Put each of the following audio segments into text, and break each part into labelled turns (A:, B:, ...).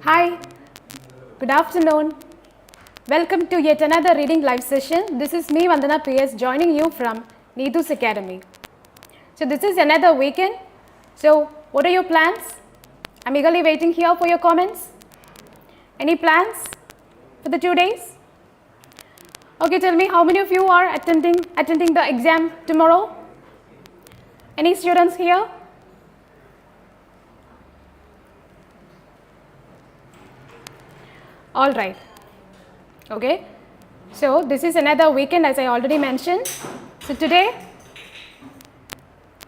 A: Hi, good afternoon. Welcome to yet another reading live session. This is me, Vandana PS, joining you from Needu's Academy. So this is another weekend. So what are your plans? I'm eagerly waiting here for your comments. Any plans for the 2 days? Okay, tell me how many of you are attending the exam tomorrow? Any students here? All right. Okay. So this is another weekend, as I already mentioned. So today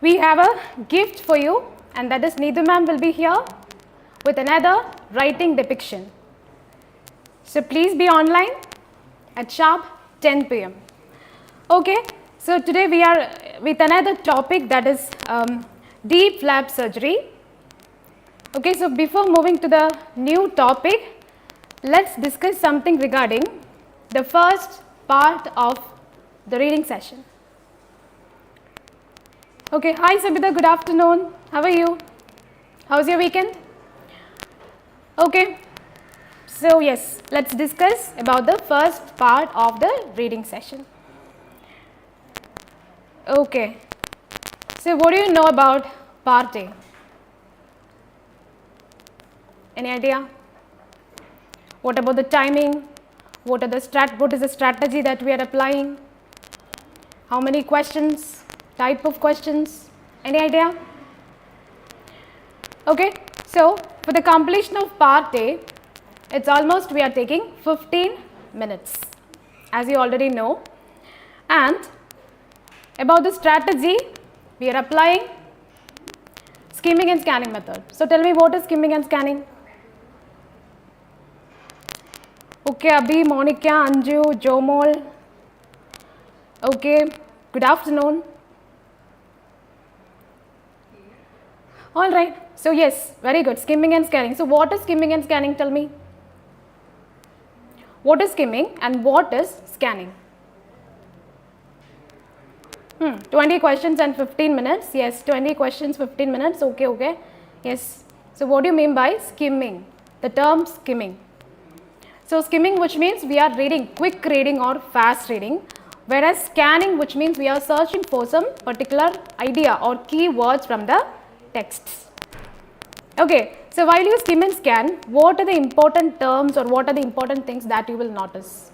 A: we have a gift for you, and that is Needu ma'am will be here with another writing depiction. So please be online at sharp 10 p.m. Okay. So today we are with another topic, that is deep flap surgery. Okay. So before moving to the new topic, let's discuss something regarding the first part of the reading session. Okay, hi Sabita, good afternoon. How are you? How's your weekend? Okay, so yes, let's discuss about the first part of the reading session. Okay, so what do you know about part A? Any idea? What about the timing? What is the strategy that we are applying? How many questions? Type of questions? Any idea? Okay, so for the completion of part A, it's almost we are taking 15 minutes, as you already know. And about the strategy, we are applying skimming and scanning method. So tell me, what is skimming and scanning? Okay, Abhi, Monica, Anju, Jomol. Okay, good afternoon. All right, so yes, very good, skimming and scanning. So what is skimming and scanning? Tell me. What is skimming and what is scanning? 20 questions and 15 minutes. Yes, 20 questions, 15 minutes. Okay, okay. Yes. So what do you mean by skimming? The term skimming. So skimming, which means we are reading, quick reading or fast reading, whereas scanning, which means we are searching for some particular idea or keywords from the texts. Okay, so while you skim and scan, what are the important terms or what are the important things that you will notice?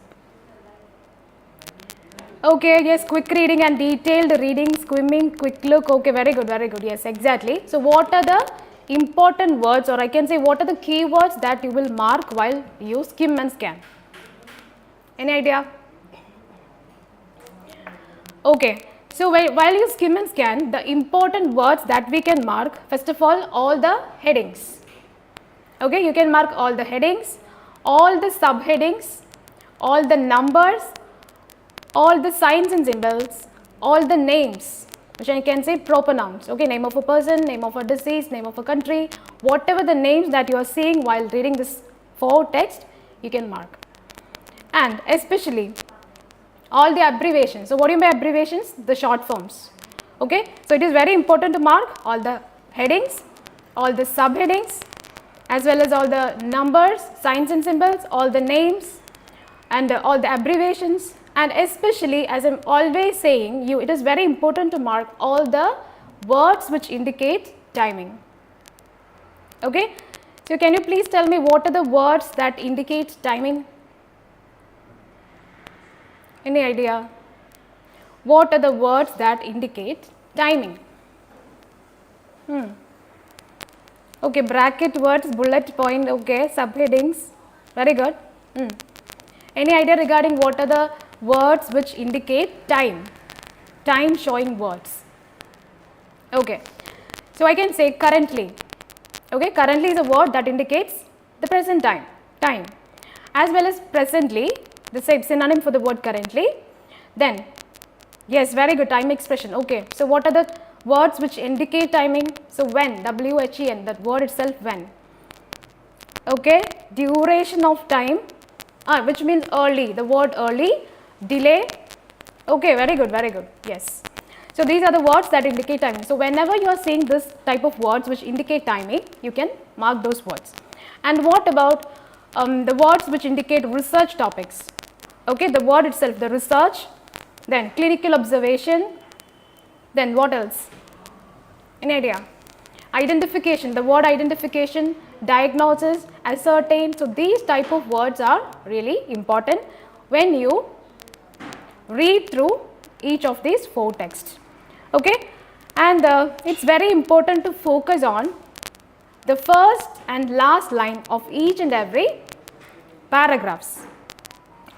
A: Okay, yes, quick reading and detailed reading, skimming, quick look. Okay, very good, yes, exactly. So what are the important words, or I can say what are the keywords that you will mark while you skim and scan? Any idea? Okay, so while you skim and scan, the important words that we can mark, first of all the headings. Okay, you can mark all the headings, all the subheadings, all the numbers, all the signs and symbols, all the names, which I can say proper nouns. Okay, name of a person, name of a disease, name of a country, whatever the names that you are seeing while reading this 4 text, you can mark. And especially all the abbreviations. So what do you mean by abbreviations? The short forms. Okay, so it is very important to mark all the headings, all the subheadings, as well as all the numbers, signs and symbols, all the names, and all the abbreviations. And especially, as I am always saying you, it is very important to mark all the words which indicate timing. Okay, so can you please tell me what are the words that indicate timing? Any idea? What are the words that indicate timing? Okay, bracket words, bullet point, okay, subheadings, very good. Any idea regarding what are the words which indicate time? Time showing words. Okay, so I can say currently. Okay, currently is a word that indicates the present time, as well as presently, the same synonym for the word currently. Then, yes, very good, time expression. Okay, so what are the words which indicate timing? So when, W-H-E-N, that word itself, when. Okay, duration of time, which means early, the word early, delay. Okay, very good, yes. So these are the words that indicate timing. So whenever you are seeing this type of words which indicate timing, you can mark those words. And what about the words which indicate research topics? Okay, the word itself, the research, then clinical observation, then what else? Any idea? Identification, the word identification, diagnosis, ascertain. So, these type of words are really important when you read through each of these 4 texts. Okay? And it's very important to focus on the first and last line of each and every paragraphs,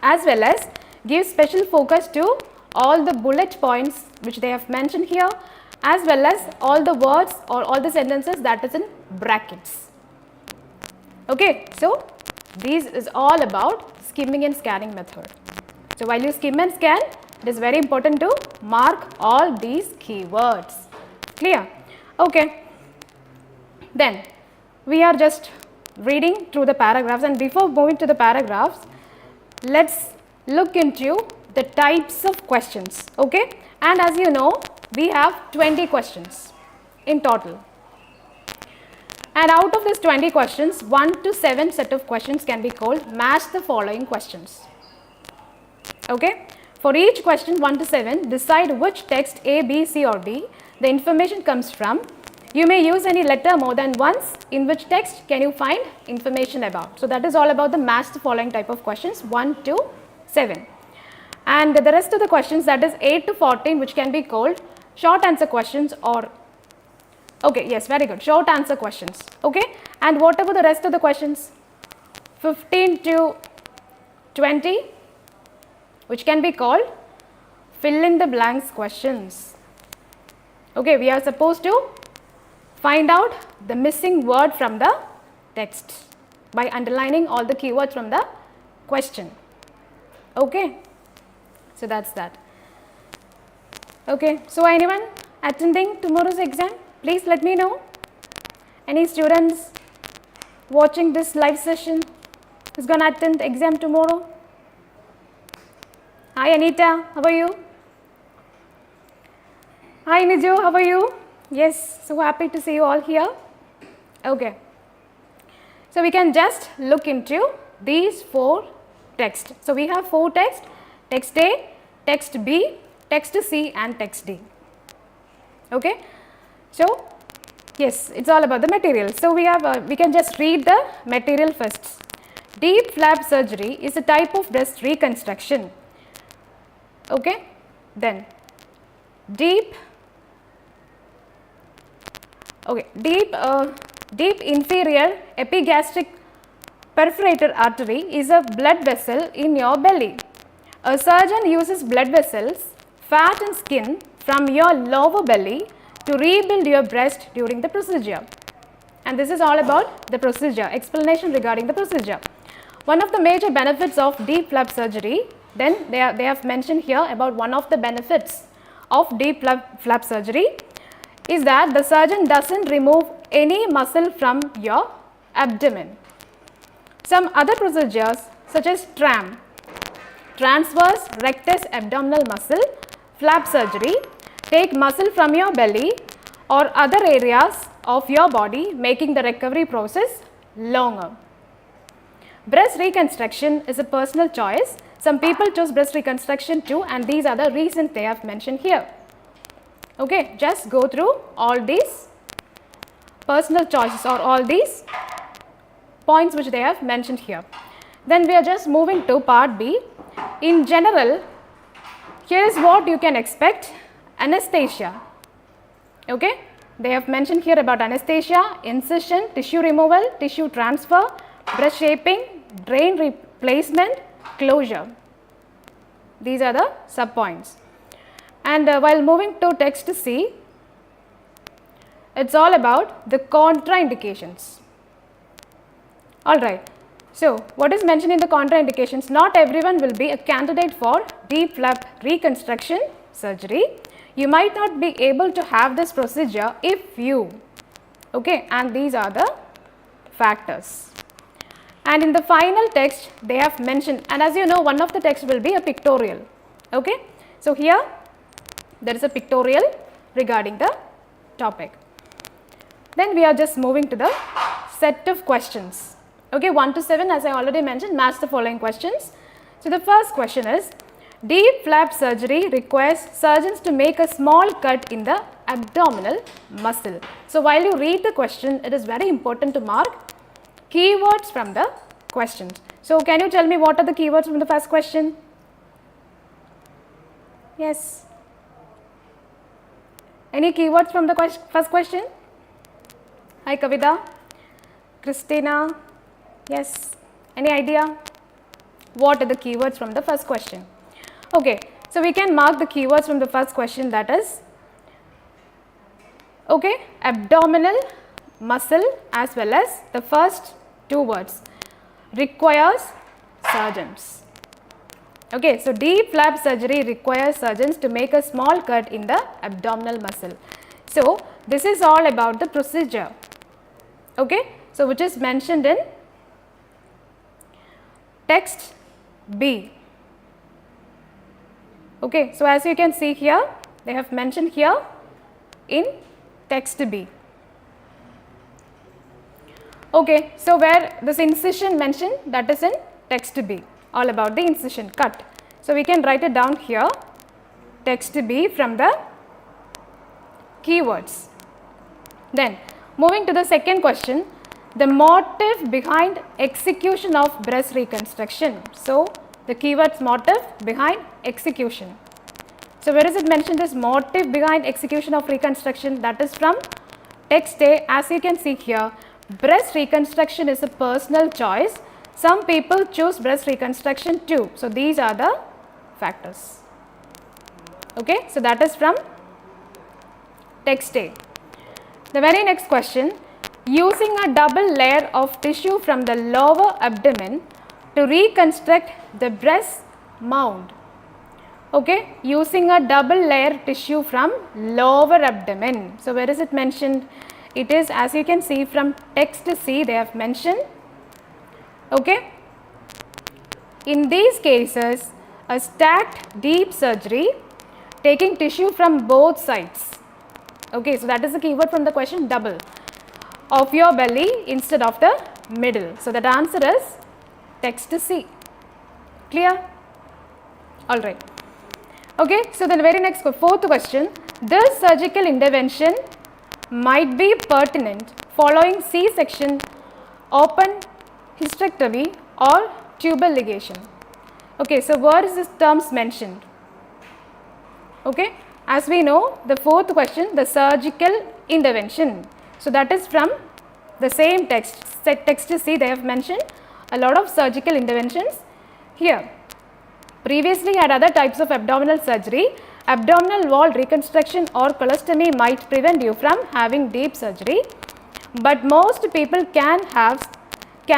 A: as well as give special focus to all the bullet points which they have mentioned here, as well as all the words or all the sentences that is in brackets. Okay, so this is all about skimming and scanning method. So while you skim and scan, it is very important to mark all these keywords. Clear? Okay. Then we are just reading through the paragraphs, and before moving to the paragraphs, let's look into the types of questions. Okay, and as you know, we have 20 questions in total, and out of these 20 questions, 1 to 7 set of questions can be called match the following questions. Okay, for each question 1 to 7, decide which text A, B, C or D the information comes from. You may use any letter more than once. In which text can you find information about? So that is all about the match the following type of questions 1 to 7. And the rest of the questions, that is 8 to 14, which can be called short answer questions, or okay, yes, very good, short answer questions. Okay, and what about the rest of the questions 15 to 20, which can be called fill in the blanks questions. Okay, we are supposed to find out the missing word from the text by underlining all the keywords from the question. Okay, so that's that. Okay, so anyone attending tomorrow's exam, please let me know. Any students watching this live session is going to attend exam tomorrow? Hi Anita, how are you? Hi Nijo, how are you? Yes, so happy to see you all here. Okay, so we can just look into these 4 texts. So we have 4 texts: text A, text B, text C and text D. Okay, so yes, it's all about the material. So we have we can just read the material first. Deep flap surgery is a type of breast reconstruction. Okay, then deep inferior epigastric perforator artery is a blood vessel in your belly. A surgeon uses blood vessels, fat and skin from your lower belly to rebuild your breast during the procedure. And this is all about the procedure, explanation regarding the procedure. One of the major benefits of deep flap surgery, then they have mentioned here about one of the benefits of deep flap surgery is that the surgeon doesn't remove any muscle from your abdomen. Some other procedures such as TRAM, transverse rectus abdominal muscle flap surgery, take muscle from your belly or other areas of your body, making the recovery process longer. Breast reconstruction is a personal choice. Some people choose breast reconstruction too, and these are the reasons they have mentioned here. Okay, just go through all these personal choices or all these points which they have mentioned here. Then we are just moving to part B. In general, here is what you can expect: anesthesia. Okay, they have mentioned here about anesthesia, incision, tissue removal, tissue transfer, breast shaping, drain replacement, closure. These are the sub points. And while moving to text C, it's all about the contraindications. Alright, so what is mentioned in the contraindications? Not everyone will be a candidate for deep flap reconstruction surgery. You might not be able to have this procedure if you, okay, and these are the factors. And in the final text they have mentioned, and as you know, one of the text will be a pictorial. Okay, so here there is a pictorial regarding the topic. Then we are just moving to the set of questions. Okay, 1 to 7, as I already mentioned, match the following questions. So, the first question is, deep flap surgery requires surgeons to make a small cut in the abdominal muscle. So, while you read the question, it is very important to mark keywords from the questions. So, can you tell me what are the keywords from the first question? Yes. Any keywords from the first question? Hi Kavita, Christina, yes. Any idea? What are the keywords from the first question? Okay, so we can mark the keywords from the first question, that is, okay, abdominal muscle as well as the first two words, requires surgeons. Okay, so deep flap surgery requires surgeons to make a small cut in the abdominal muscle. So, this is all about the procedure, okay, so which is mentioned in text B. Okay, so as you can see here, they have mentioned here in text B. Okay, so where this incision mentioned, that is in text B, all about the incision cut. So, we can write it down here, text B from the keywords. Then moving to the second question, the motive behind execution of breast reconstruction. So, the keywords motive behind execution. So, where is it mentioned as motive behind execution of reconstruction? That is from text A. As you can see here, breast reconstruction is a personal choice. Some people choose breast reconstruction too. So, these are the factors. Okay. So, that is from text A. The very next question, using a double layer of tissue from the lower abdomen to reconstruct the breast mound. Okay, using a double layer tissue from lower abdomen. So, where is it mentioned? It is, as you can see from text C, they have mentioned. Okay. In these cases, a stacked deep surgery taking tissue from both sides. Okay, so that is the keyword from the question, double, of your belly instead of the middle. So, that answer is text C. Clear? Alright. Okay, so the very next fourth question, this surgical intervention might be pertinent following C-section, open hysterectomy or tubal ligation. Okay, so where is this terms mentioned? Okay, as we know, the fourth question, the surgical intervention. So, that is from the same text, text C, they have mentioned a lot of surgical interventions here. Previously had other types of abdominal surgery, abdominal wall reconstruction or colostomy might prevent you from having deep surgery, but most people can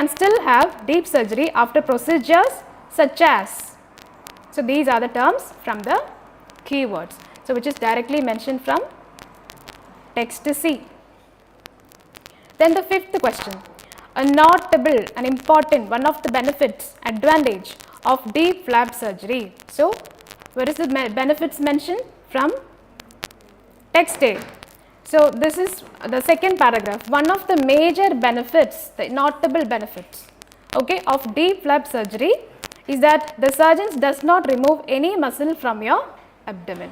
A: still have deep surgery after procedures such as. So, these are the terms from the keywords. So, which is directly mentioned from text C. Then the fifth question, a notable and important one of the benefits, advantage of deep flap surgery. So, where is the benefits mentioned? From text A. So, this is the second paragraph. One of the major benefits, the notable benefits, okay, of deep flap surgery is that the surgeon does not remove any muscle from your abdomen.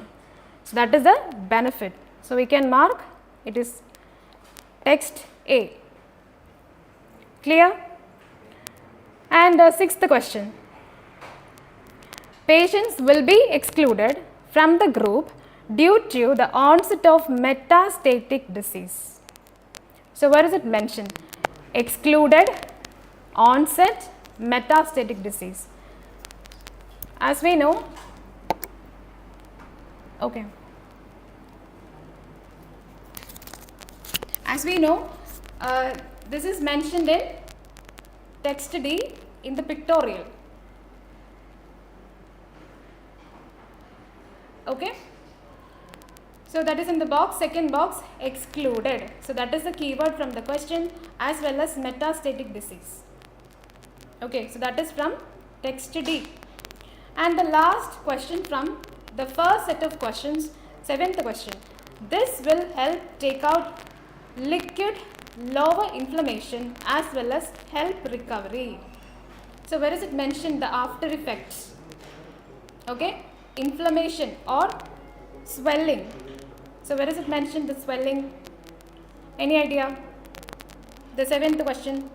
A: So, that is the benefit. So, we can mark it is text A. Clear? And sixth question, patients will be excluded from the group due to the onset of metastatic disease. So, where is it mentioned? Excluded, onset, metastatic disease. As we know, okay. As we know, this is mentioned in text D in the pictorial. Okay. So, that is in the box, second box, excluded. So, that is the keyword from the question, as well as metastatic disease. Okay. So, that is from text D. And the last question from the first set of questions, seventh question. This will help take out liquid lower inflammation as well as help recovery. So where is it mentioned the after effects? Okay, inflammation or swelling. So where is it mentioned the swelling? Any idea? The seventh question,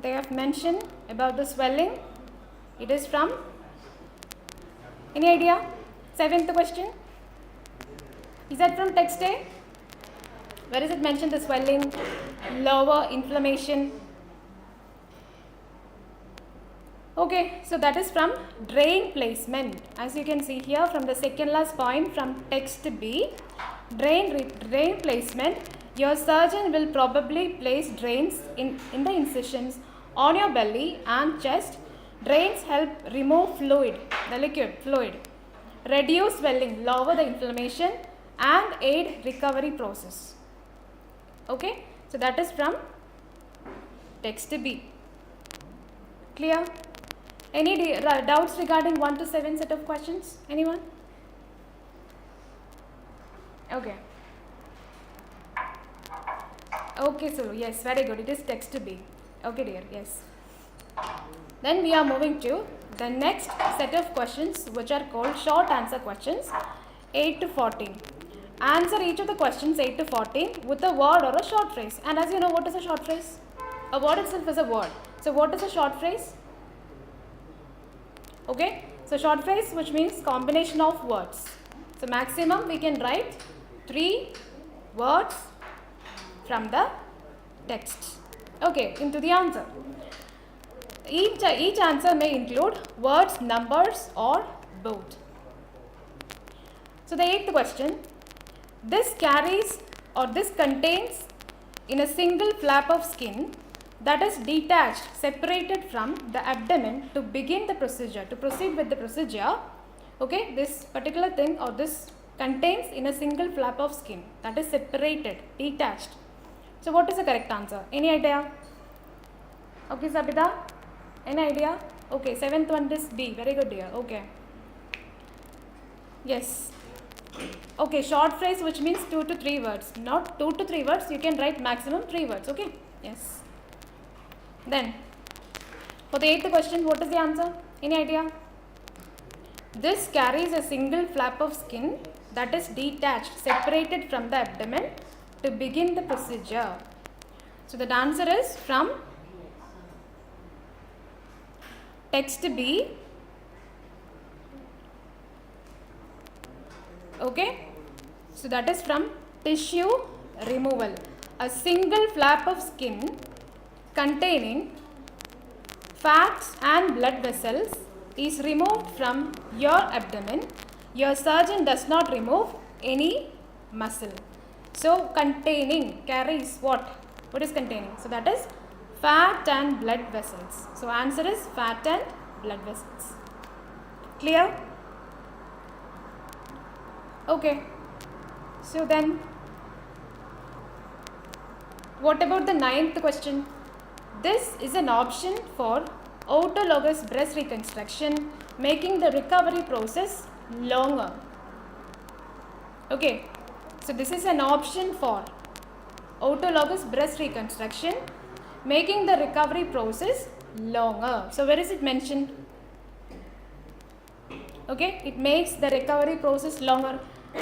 A: they have mentioned about the swelling. It is from, any idea? Seventh question, is that from text A? Where is it mentioned the swelling, lower inflammation? Okay, so that is from drain placement. As you can see here from the second last point from text B, drain placement, your surgeon will probably place drains in the incisions on your belly and chest. Drains help remove fluid, the liquid fluid, reduce swelling, lower the inflammation and aid recovery process. Okay, so that is from text B. Clear? Any doubts regarding 1 to 7 set of questions? Anyone? Okay. Okay, so yes, very good. It is text B. Okay, dear. Yes. Then we are moving to the next set of questions, which are called short answer questions, 8 to 14. Answer each of the questions 8 to 14 with a word or a short phrase. And as you know, what is a short phrase? A word itself is a word. So what is a short phrase? Okay, so short phrase which means combination of words. So maximum we can write 3 words from the text. Okay, into the answer. Each answer may include words, numbers or both. So the 8th question, this carries or this contains in a single flap of skin that is detached, separated from the abdomen to begin the procedure, to proceed with the procedure. Okay, this particular thing or this contains in a single flap of skin that is separated, detached. So what is the correct answer? Any idea? Okay, Sabita, any idea? Okay, 7th one is B. Very good, dear. Okay. Yes. Okay, short phrase which means 2 to 3 words. Not 2 to 3 words, you can write maximum 3 words. Okay. Yes. Then, for the 8th question, what is the answer? Any idea? This carries a single flap of skin that is detached, separated from the abdomen to begin the procedure. So, the answer is from text B. Okay. So, that is from tissue removal. A single flap of skin containing fats and blood vessels is removed from your abdomen. Your surgeon does not remove any muscle. So containing carries what? What is containing? So that is fat and blood vessels. So answer is fat and blood vessels. Clear? Okay. So then, what about the 9th question? This is an option for autologous breast reconstruction, making the recovery process longer. Okay, so this is an option for autologous breast reconstruction, making the recovery process longer. So where is it mentioned? Okay, it makes the recovery process longer.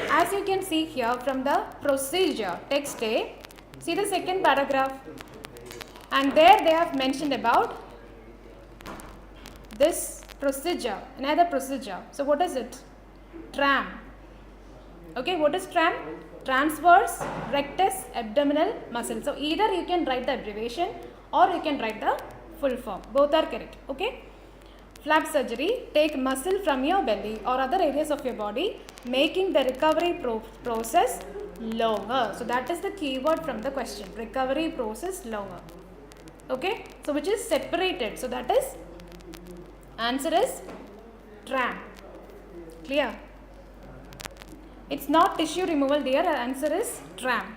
A: As you can see here from the procedure, text A, see the second paragraph. And there they have mentioned about this procedure, another procedure. So what is it? TRAM. Okay, what is TRAM? Transverse rectus abdominal muscle. So either you can write the abbreviation or you can write the full form. Both are correct. Okay. Flap surgery, take muscle from your belly or other areas of your body, making the recovery process longer. So that is the keyword from the question. Recovery process longer. Okay, so which is separated. So that is, answer is TRAM. Clear? It's not tissue removal, dear. Answer is TRAM.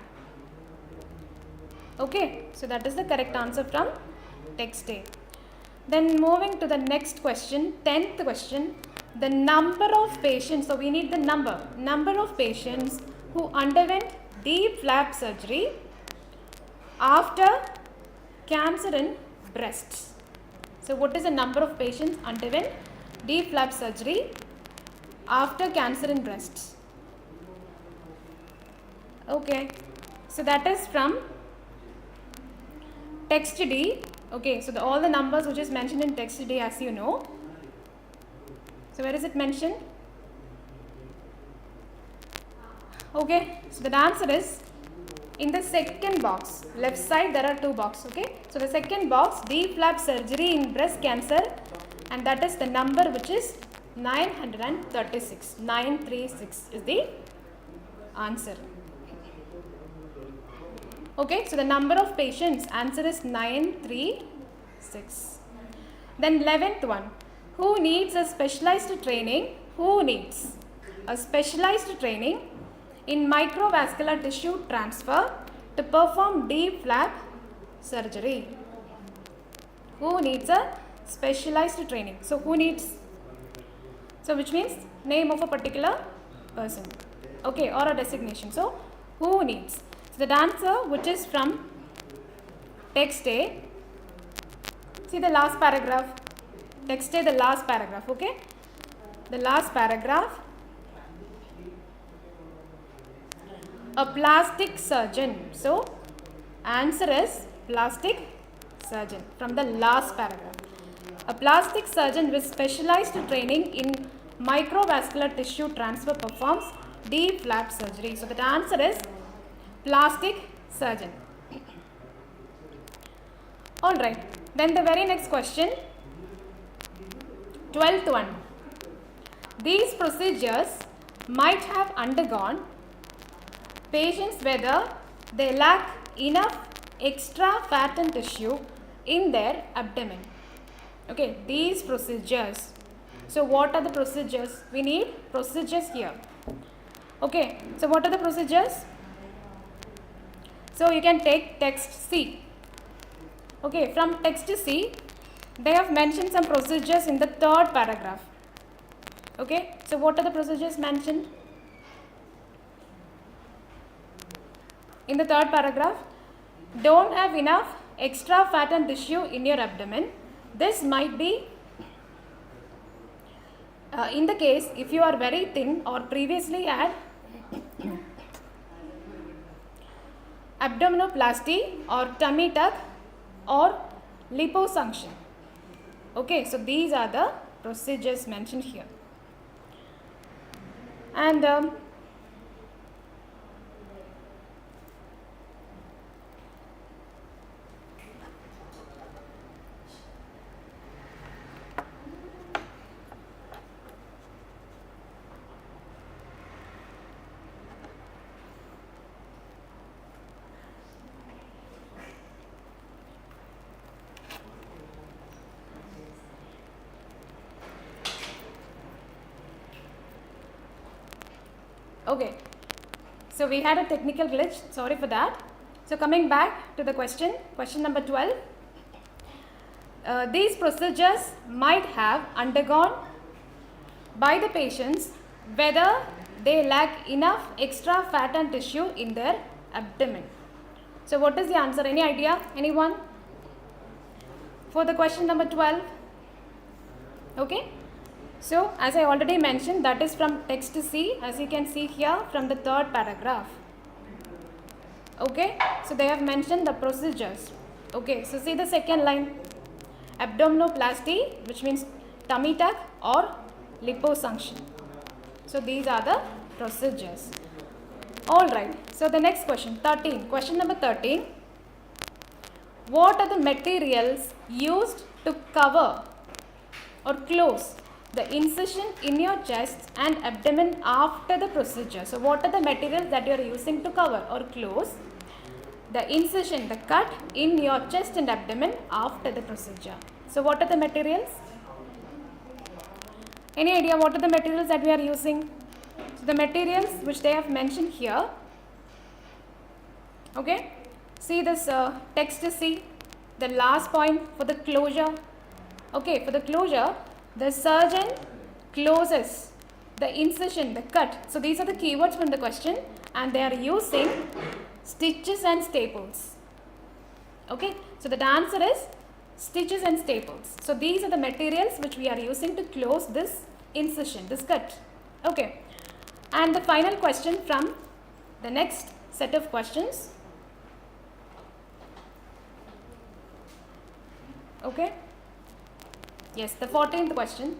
A: Okay, so that is the correct answer from text A. Then moving to the next question, 10th question. The number of patients, so we need the number of patients who underwent deep flap surgery after cancer in breasts. So what is the number of patients underwent deep flap surgery after cancer in breasts? Okay, so that is from text D. Okay, so all the numbers which is mentioned in text D, as you know. So where is it mentioned? Okay, so the answer is in the second box, left side there are two boxes. Okay, so the second box, deep flap surgery in breast cancer, and that is the number which is 936. 936 is the answer. Okay, so the number of patients, answer is 936. Then 11th one, who needs a specialized training? Who needs a specialized training in microvascular tissue transfer to perform deep flap surgery? Who needs a specialized training? So who needs? So which means name of a particular person, okay, or a designation. So who needs? So the answer which is from text A, see the last paragraph, text A, the last paragraph, okay, the last paragraph, a plastic surgeon. So answer is plastic surgeon from the last paragraph. A plastic surgeon with specialized training in microvascular tissue transfer performs deep flap surgery. So the answer is plastic surgeon. Alright, then the very next question, 12th one. These procedures might have undergone patients whether they lack enough extra fat and tissue in their abdomen. Okay, these procedures. So what are the procedures? We need procedures here. Okay, so what are the procedures? So you can take text C. Okay, from text C, they have mentioned some procedures in the third paragraph. Okay, so what are the procedures mentioned in the third paragraph? Don't have enough extra fat and tissue in your abdomen. This might be in the case if you are very thin or previously had abdominoplasty or tummy tuck or liposuction. Okay, so these are the procedures mentioned here. And okay, so we had a technical glitch, sorry for that. So coming back to the question number 12. These procedures might have undergone by the patients whether they lack enough extra fat and tissue in their abdomen. So what is the answer? Any idea? Anyone? For the question number 12. Okay. So as I already mentioned, that is from text C, as you can see here from the third paragraph. Okay. So they have mentioned the procedures. Okay. So see the second line. Abdominoplasty, which means tummy tuck or liposuction. So these are the procedures. Alright. So the next question, 13. Question number 13. What are the materials used to cover or close the incision in your chest and abdomen after the procedure? So what are the materials that you are using to cover or close the incision, the cut in your chest and abdomen after the procedure? So what are the materials? Any idea what are the materials that we are using? So the materials which they have mentioned here. Okay. See this text, see the last point for the closure. Okay, for the closure, the surgeon closes the incision, the cut. So these are the keywords from the question, and they are using stitches and staples. Okay, so the answer is stitches and staples. So these are the materials which we are using to close this incision, this cut. Okay, and the final question from the next set of questions. Okay, yes, the 14th question.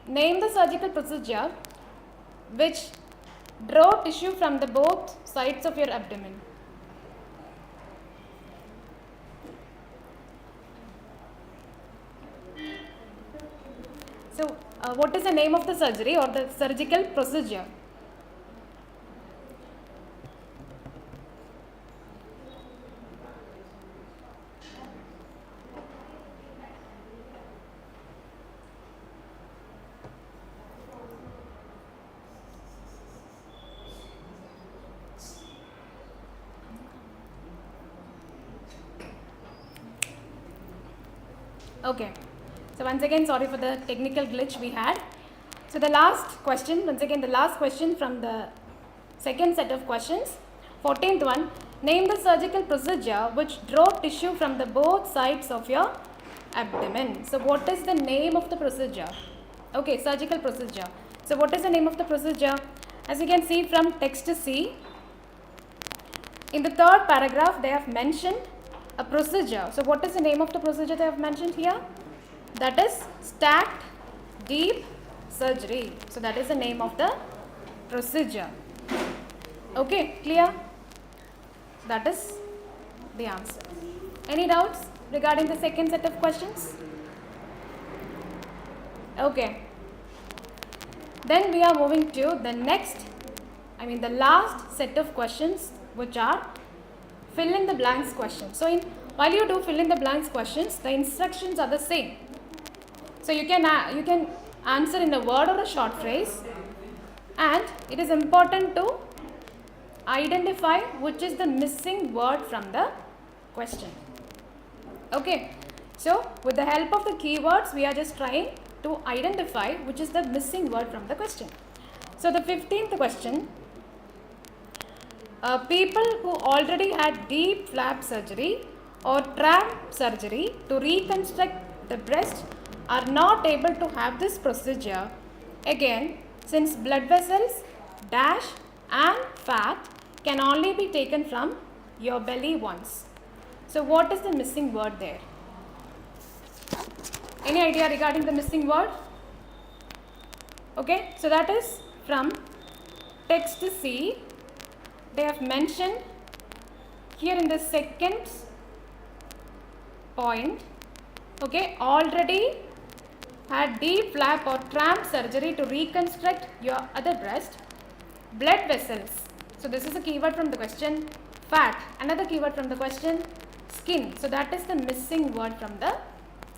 A: Name the surgical procedure which draw tissue from the both sides of your abdomen. So, what is the name of the surgery or the surgical procedure? Okay, so once again, sorry for the technical glitch we had. So the last question, once again the last question from the second set of questions, 14th one, name the surgical procedure which draw tissue from the both sides of your abdomen. So what is the name of the procedure? Okay, surgical procedure. So what is the name of the procedure? As you can see from text C, in the third paragraph they have mentioned a procedure. So what is the name of the procedure they have mentioned here? That is stacked deep surgery. So that is the name of the procedure. Okay, clear? That is the answer. Any doubts regarding the second set of questions? Okay. Then we are moving to the next, the last set of questions, which are fill in the blanks questions. So while you do fill in the blanks questions, the instructions are the same. So you can answer in a word or a short phrase, and it is important to identify which is the missing word from the question. Okay, so with the help of the keywords, we are just trying to identify which is the missing word from the question. So the 15th question, people who already had deep flap surgery or tram surgery to reconstruct the breast are not able to have this procedure again, since blood vessels, dash and fat can only be taken from your belly once. So what is the missing word there? Any idea regarding the missing word? Okay, so that is from text C. They have mentioned here in the second point, okay, already had deep flap or tram surgery to reconstruct your other breast, blood vessels. So this is a keyword from the question. Fat, another keyword from the question. Skin, so that is the missing word from the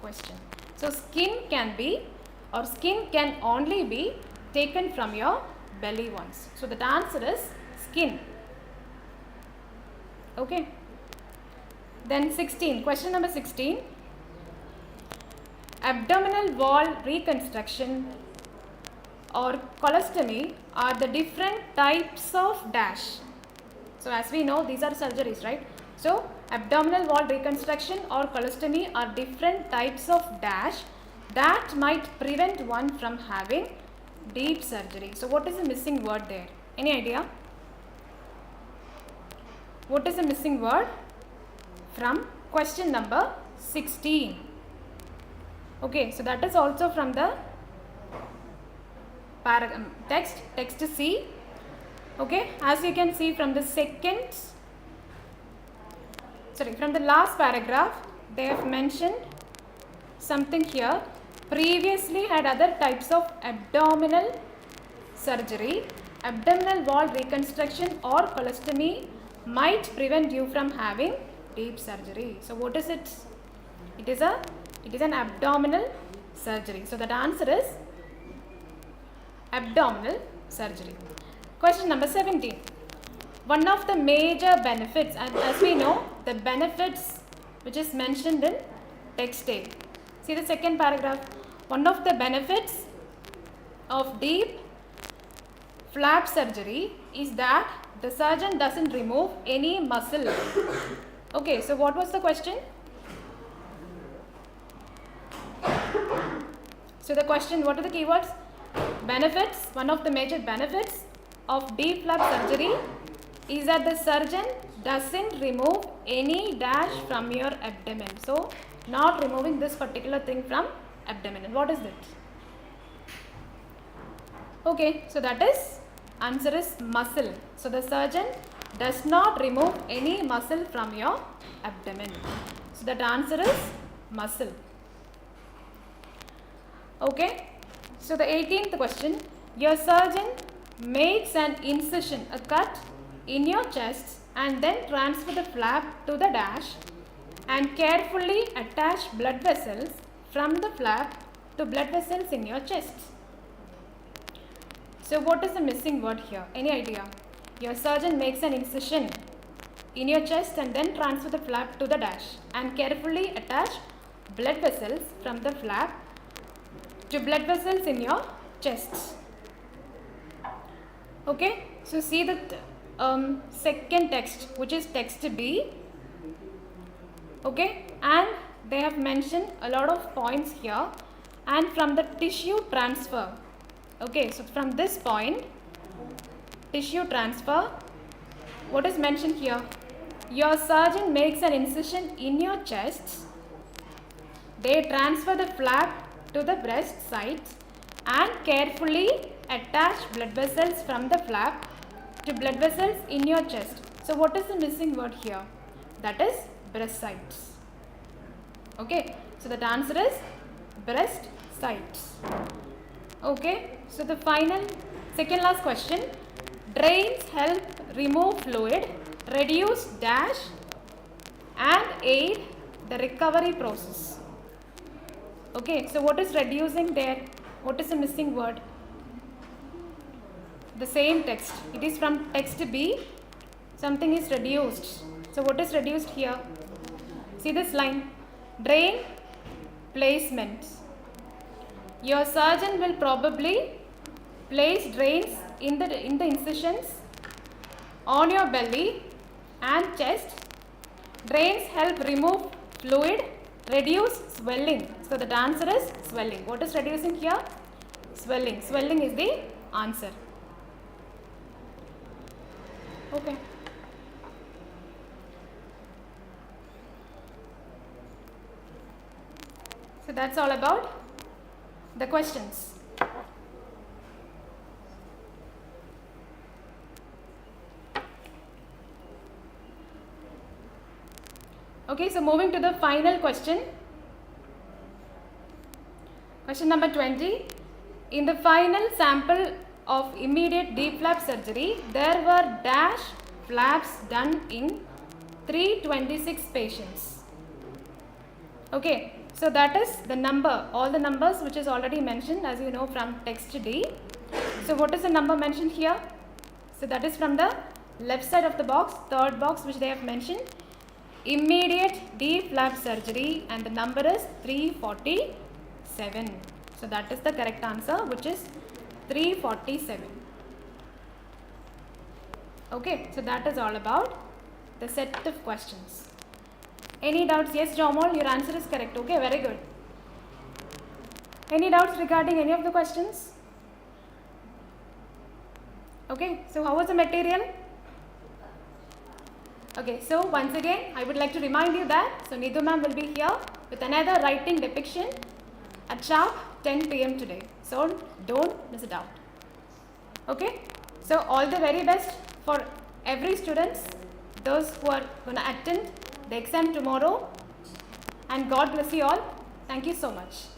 A: question. So skin can be, or skin can only be taken from your belly once. So the answer is skin. Okay. Then 16, question number 16. Abdominal wall reconstruction or colostomy are the different types of dash. So as we know, these are surgeries, right? So abdominal wall reconstruction or colostomy are different types of dash that might prevent one from having deep surgery. So what is the missing word there? Any idea? What is the missing word from question number 16? Okay, so that is also from the text C. Okay, as you can see from the from the last paragraph, they have mentioned something here. Previously had other types of abdominal surgery, abdominal wall reconstruction or colostomy might prevent you from having deep surgery. So what is it? It is an abdominal surgery. So that answer is abdominal surgery. Question number 17. One of the major benefits, and as we know, the benefits which is mentioned in text A. See the second paragraph. One of the benefits of deep flap surgery is that the surgeon doesn't remove any muscle. Okay, so what was the question? So the question, what are the keywords? Benefits. One of the major benefits of deep flap surgery is that the surgeon doesn't remove any dash from your abdomen. So not removing this particular thing from abdomen. And what is it? Okay, so that is, answer is muscle. So the surgeon does not remove any muscle from your abdomen. So that answer is muscle. Okay, so the 18th question, your surgeon makes an incision, a cut in your chest and then transfer the flap to the dash and carefully attach blood vessels from the flap to blood vessels in your chest. So what is the missing word here? Any idea? Your surgeon makes an incision in your chest and then transfer the flap to the dash and carefully attach blood vessels from the flap to blood vessels in your chest. Okay, so see the second text, which is text B. Okay, and they have mentioned a lot of points here, and from the tissue transfer. Okay, so from this point, tissue transfer, what is mentioned here? Your surgeon makes an incision in your chest. They transfer the flap to the breast side and carefully attach blood vessels from the flap to blood vessels in your chest. So what is the missing word here? That is breast sides. Okay, so the answer is breast sides. Okay, so the final second last question, drains help remove fluid, reduce dash and aid the recovery process. Okay, so what is reducing there? What is the missing word? The same text. It is from text B. Something is reduced. So what is reduced here? See this line. Drain placement. Your surgeon will probably place drains in the incisions on your belly and chest. Drains help remove fluid, reduce swelling. So the answer is swelling. What is reducing here? Swelling. Swelling is the answer. Okay. So that's all about the questions. Okay, so moving to the final question. Question number 20. In the final sample of immediate deep flap surgery, there were dash flaps done in 326 patients. Okay, so that is the number, all the numbers which is already mentioned, as you know, from text D. So what is the number mentioned here? So that is from the left side of the box, third box which they have mentioned, immediate deep flap surgery, and the number is 347. So that is the correct answer, which is 347. Okay, so that is all about the set of questions. Any doubts? Yes, Jomol, your answer is correct. Okay, very good. Any doubts regarding any of the questions? Okay, so how was the material? Okay, so once again, I would like to remind you that Nidhu ma'am will be here with another writing depiction at sharp 10 p.m. today. So don't miss it out. Okay, so all the very best for every students, those who are going to attend the exam tomorrow, and God bless you all. Thank you so much.